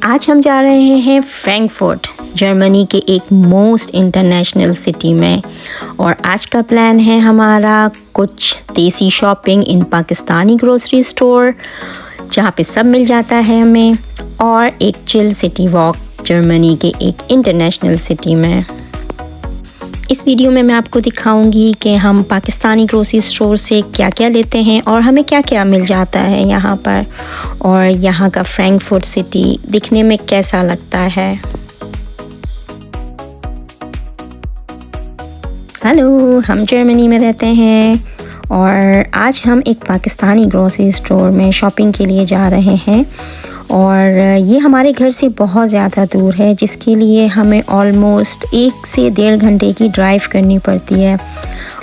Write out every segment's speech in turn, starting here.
आज हम जा रहे हैं फ्रैंकफर्ट, जर्मनी के एक मोस्ट इंटरनेशनल सिटी में। और आज का प्लान है हमारा कुछ देसी शॉपिंग इन पाकिस्तानी ग्रोसरी स्टोर, जहाँ पे सब मिल जाता है हमें, और एक चिल सिटी वॉक जर्मनी के एक इंटरनेशनल सिटी में। इस वीडियो में मैं आपको दिखाऊंगी कि हम पाकिस्तानी ग्रोसरी स्टोर से क्या क्या लेते हैं और हमें क्या क्या मिल जाता है यहाँ पर, और यहाँ का फ्रैंकफर्ट सिटी दिखने में कैसा लगता है। हेलो, हम जर्मनी में रहते हैं और आज हम एक पाकिस्तानी ग्रोसरी स्टोर में शॉपिंग के लिए जा रहे हैं। और ये हमारे घर से बहुत ज़्यादा दूर है, जिसके लिए हमें ऑलमोस्ट 1 से 1.5 घंटे की ड्राइव करनी पड़ती है।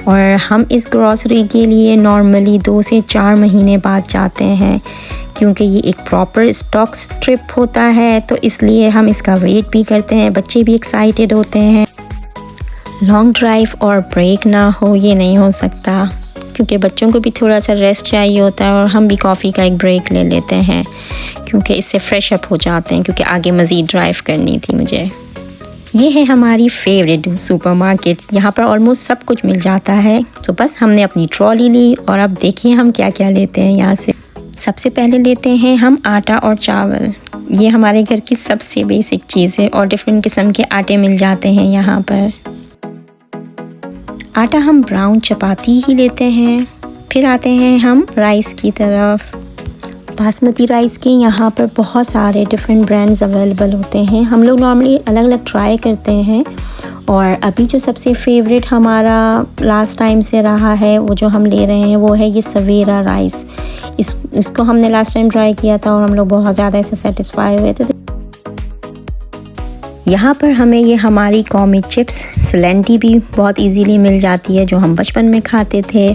और हम इस ग्रॉसरी के लिए नॉर्मली 2 से 4 महीने बाद जाते हैं, क्योंकि ये एक प्रॉपर स्टॉक ट्रिप होता है, तो इसलिए हम इसका वेट भी करते हैं। बच्चे भी एक्साइटेड होते हैं। लॉन्ग ड्राइव और ब्रेक ना हो ये नहीं हो सकता, क्योंकि बच्चों को भी थोड़ा सा रेस्ट चाहिए होता है और हम भी कॉफ़ी का एक ब्रेक ले लेते हैं, क्योंकि इससे फ्रेश अप हो जाते हैं, क्योंकि आगे मज़ीद ड्राइव करनी थी मुझे। ये है हमारी फेवरेट सुपरमार्केट। यहाँ पर ऑलमोस्ट सब कुछ मिल जाता है। तो बस हमने अपनी ट्रॉली ली और अब देखिए हम क्या क्या लेते हैं यहाँ से। सबसे पहले लेते हैं हम आटा और चावल। ये हमारे घर की सबसे बेसिक चीज़ है और डिफरेंट किस्म के आटे मिल जाते हैं यहाँ पर। आटा हम ब्राउन चपाती ही लेते हैं। फिर आते हैं हम राइस की तरफ। बासमती राइस के यहाँ पर बहुत सारे डिफरेंट ब्रांड्स अवेलेबल होते हैं। हम लोग नॉर्मली अलग अलग ट्राई करते हैं, और अभी जो सबसे फेवरेट हमारा लास्ट टाइम से रहा है, वो जो हम ले रहे हैं वो है ये सवेरा राइस। इसको हमने लास्ट टाइम ट्राई किया था और हम लोग बहुत ज़्यादा इससे सेटिस्फाई हुए थे। यहाँ पर हमें ये हमारी कौमी चिप्स सलेंटी भी बहुत इजीली मिल जाती है, जो हम बचपन में खाते थे,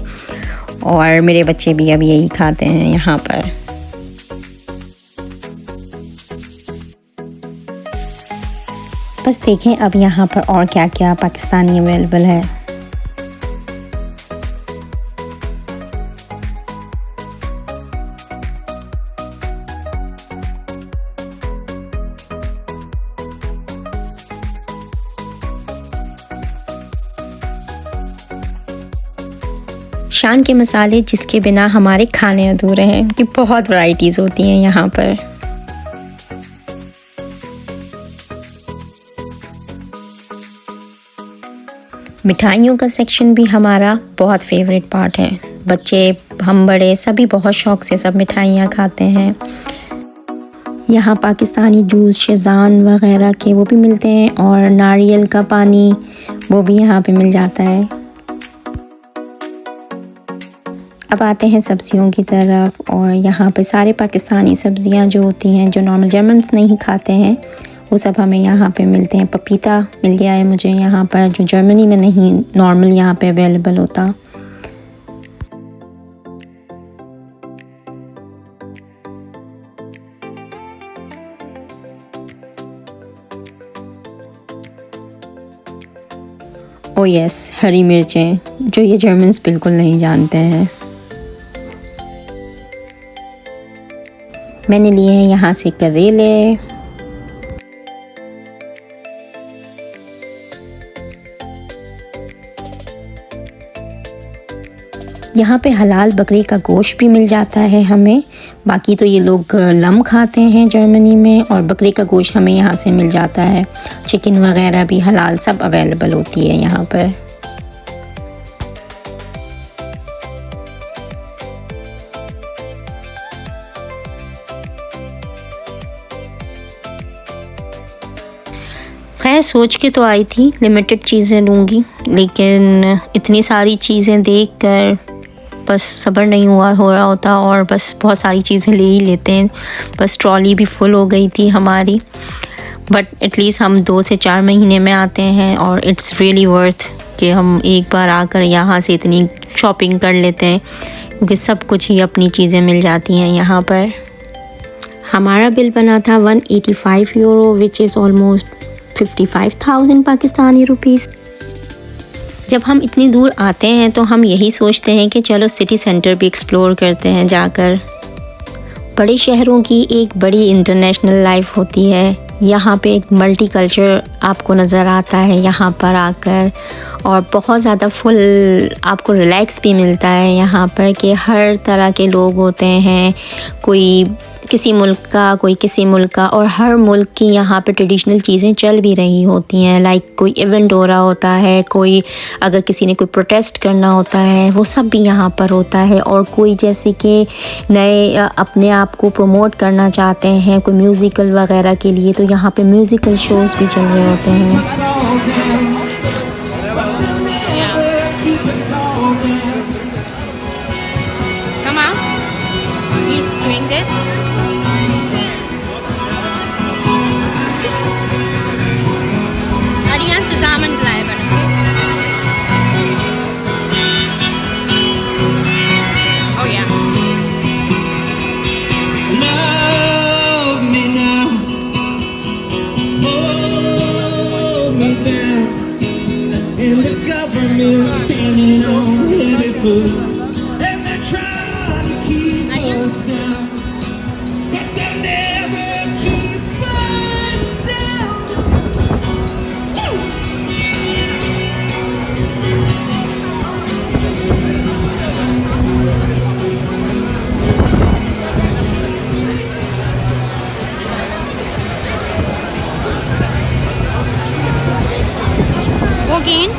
और मेरे बच्चे भी अब यही खाते हैं यहाँ पर। बस देखें अब यहाँ पर और क्या क्या पाकिस्तानी अवेलेबल है। शान के मसाले, जिसके बिना हमारे खाने अधूरे हैं, कि बहुत वैरायटीज़ होती हैं यहाँ पर। मिठाइयों का सेक्शन भी हमारा बहुत फेवरेट पार्ट है। बच्चे, हम बड़े, सभी बहुत शौक़ से सब मिठाइयाँ खाते हैं। यहाँ पाकिस्तानी जूस, शेज़ान वग़ैरह के वो भी मिलते हैं, और नारियल का पानी वो भी यहाँ पे मिल जाता है। अब आते हैं सब्जियों की तरफ, और यहाँ पे सारे पाकिस्तानी सब्ज़ियाँ जो होती हैं, जो नॉर्मल जर्मन्स नहीं खाते हैं, वो सब हमें यहाँ पे मिलते हैं। पपीता मिल गया है मुझे यहाँ पर, जो जर्मनी में नहीं नॉर्मल यहाँ पे अवेलेबल होता। ओ यस, हरी मिर्चें, जो ये जर्मन्स बिल्कुल नहीं जानते हैं। मैंने लिए हैं यहाँ से करेले। यहाँ पे हलाल बकरी का गोश्त भी मिल जाता है हमें। बाकी तो ये लोग लम खाते हैं जर्मनी में, और बकरी का गोश्त हमें यहाँ से मिल जाता है। चिकन वगैरह भी हलाल सब अवेलेबल होती है यहाँ पर। खैर, सोच के तो आई थी लिमिटेड चीज़ें लूँगी, लेकिन इतनी सारी चीज़ें देखकर बस सब्र नहीं हो रहा होता, और बस बहुत सारी चीज़ें ले ही लेते हैं। बस ट्रॉली भी फुल हो गई थी हमारी। बट एटलीस्ट हम 2 से 4 महीने में आते हैं, और इट्स रियली वर्थ कि हम एक बार आकर यहाँ से इतनी शॉपिंग कर लेते हैं, क्योंकि सब कुछ ही अपनी चीज़ें मिल जाती हैं यहाँ पर। हमारा बिल बना था 185 euro, which is almost 55,000 Pakistani rupees. जब हम इतनी दूर आते हैं तो हम यही सोचते हैं कि चलो सिटी सेंटर भी एक्सप्लोर करते हैं जाकर। बड़े शहरों की एक बड़ी इंटरनेशनल लाइफ होती है। यहाँ पे एक मल्टी कल्चर आपको नज़र आता है यहाँ पर आकर, और बहुत ज़्यादा फुल आपको रिलैक्स भी मिलता है यहाँ पर कि हर तरह के लोग होते हैं, कोई किसी मुल्क का, कोई किसी मुल्क का, और हर मुल्क की यहाँ पे ट्रेडिशनल चीज़ें चल भी रही होती हैं। लाइक कोई इवेंट हो रहा होता है, कोई अगर किसी ने कोई प्रोटेस्ट करना होता है वो सब भी यहाँ पर होता है, और कोई जैसे कि नए अपने आप को प्रमोट करना चाहते हैं कोई म्यूज़िकल वगैरह के लिए, तो यहाँ पे म्यूज़िकल शोज़ भी चल रहे होते हैं। Come on. He's doing this. Arian zusammen bleiben, okay? Oh yeah. Love me now, hold me down, and the government standing on heavy foot, and they're trying to keep us down, but they'll never keep us down. Woo! Go again.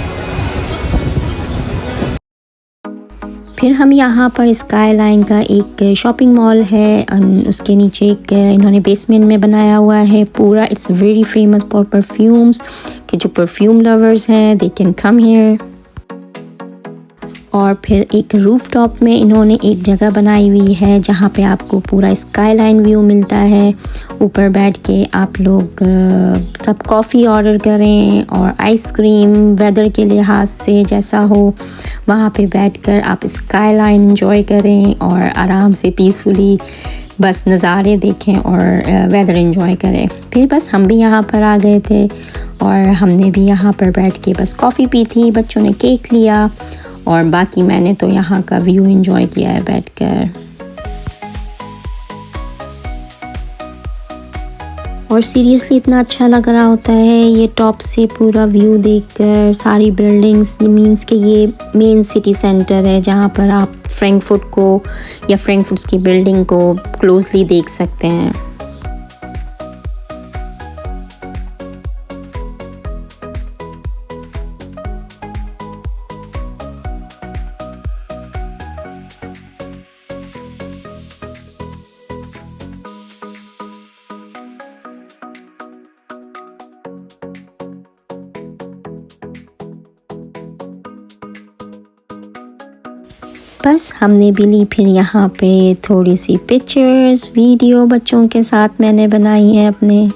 फिर हम यहाँ पर sky line का एक shopping mall है, उसके नीचे एक इन्होंने बेसमेंट में बनाया हुआ है पूरा। It's very famous for perfumes, कि जो परफ्यूम लवर्स हैं दे कैन कम हियर। और फिर एक रूफ टॉप में इन्होंने एक जगह बनाई हुई है जहाँ पे आपको पूरा स्काई लाइन व्यू मिलता है। ऊपर बैठ के आप लोग सब कॉफ़ी ऑर्डर करें और आइसक्रीम, वेदर के लिहाज से जैसा हो वहाँ पे बैठकर आप स्काई लाइन एंजॉय करें और आराम से पीसफुली बस नज़ारे देखें और वेदर एंजॉय करें। फिर बस हम भी यहाँ पर आ गए थे और हमने भी यहाँ पर बैठ के बस कॉफ़ी पी थी, बच्चों ने केक लिया, और बाकी मैंने तो यहाँ का व्यू एंजॉय किया है बैठकर। और सीरियसली इतना अच्छा लग रहा होता है ये टॉप से पूरा व्यू देखकर, सारी बिल्डिंग्स। ये मीन्स कि ये मेन सिटी सेंटर है जहाँ पर आप फ्रैंकफर्ट को या फ्रैंकफर्ट की बिल्डिंग को क्लोजली देख सकते हैं। बस हमने भी ली फिर यहाँ पे थोड़ी सी पिक्चर्स, वीडियो बच्चों के साथ मैंने बनाई है अपने।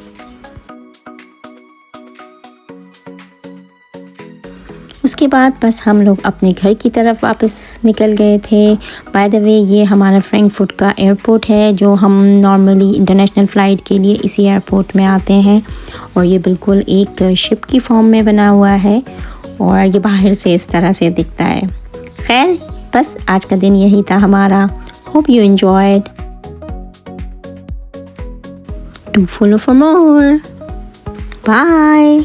उसके बाद बस हम लोग अपने घर की तरफ वापस निकल गए थे। बाय द वे ये हमारा फ्रैंकफर्ट का एयरपोर्ट है, जो हम नॉर्मली इंटरनेशनल फ़्लाइट के लिए इसी एयरपोर्ट में आते हैं, और ये बिल्कुल एक शिप की फॉर्म में बना हुआ है और ये बाहर से इस तरह से दिखता है। खैर बस आज का दिन यही था हमारा। Hope you enjoyed. Do follow for more. Bye.